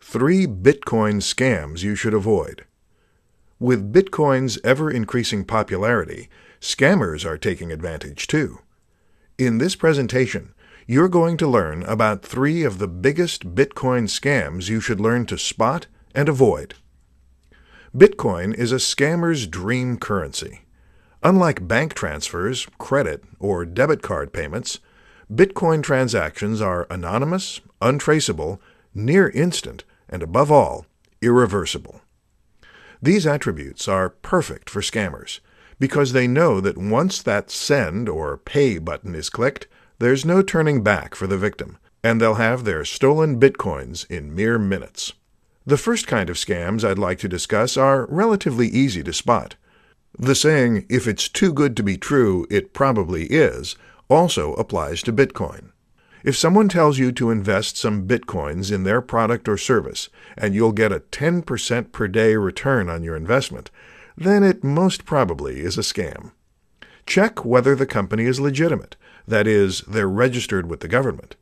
3 Bitcoin scams you should avoid. With Bitcoin's ever-increasing popularity, scammers are taking advantage too. In this presentation, you're going to learn about 3 of the biggest Bitcoin scams you should learn to spot and avoid. Bitcoin is a scammer's dream currency. Unlike bank transfers, credit, or debit card payments, Bitcoin transactions are anonymous, untraceable, near instant, and above all, irreversible. These attributes are perfect for scammers because they know that once that send or pay button is clicked, there's no turning back for the victim, and they'll have their stolen bitcoins in mere minutes. The first kind of scams I'd like to discuss are relatively easy to spot. The saying, "If it's too good to be true, it probably is," also applies to Bitcoin. If someone tells you to invest some Bitcoins in their product or service and you'll get a 10% per day return on your investment, then it most probably is a scam. Check whether the company is legitimate, that is, they're registered with the government.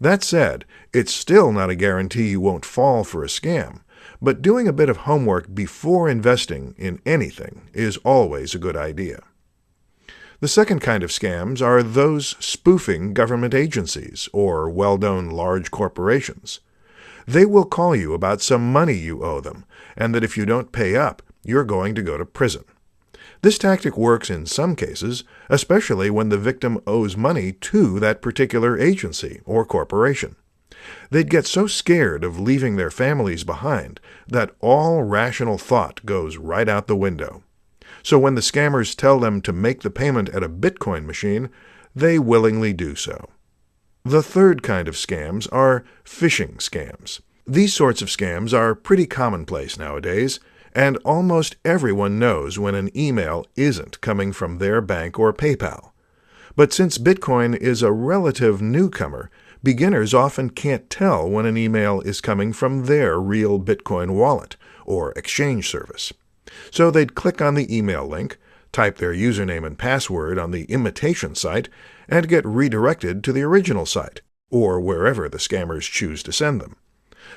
That said, it's still not a guarantee you won't fall for a scam, but doing a bit of homework before investing in anything is always a good idea. The second kind of scams are those spoofing government agencies or well-known large corporations. They will call you about some money you owe them, and that if you don't pay up, you're going to go to prison. This tactic works in some cases, especially when the victim owes money to that particular agency or corporation. They'd get so scared of leaving their families behind that all rational thought goes right out the window. So when the scammers tell them to make the payment at a Bitcoin machine, they willingly do so. The third kind of scams are phishing scams. These sorts of scams are pretty commonplace nowadays, and almost everyone knows when an email isn't coming from their bank or PayPal. But since Bitcoin is a relative newcomer, beginners often can't tell when an email is coming from their real Bitcoin wallet or exchange service. So they'd click on the email link, type their username and password on the imitation site, and get redirected to the original site, or wherever the scammers choose to send them.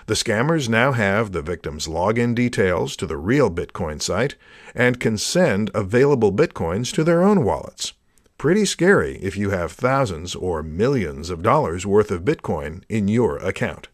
The scammers now have the victim's login details to the real Bitcoin site and can send available Bitcoins to their own wallets. Pretty scary if you have thousands or millions of dollars worth of Bitcoin in your account.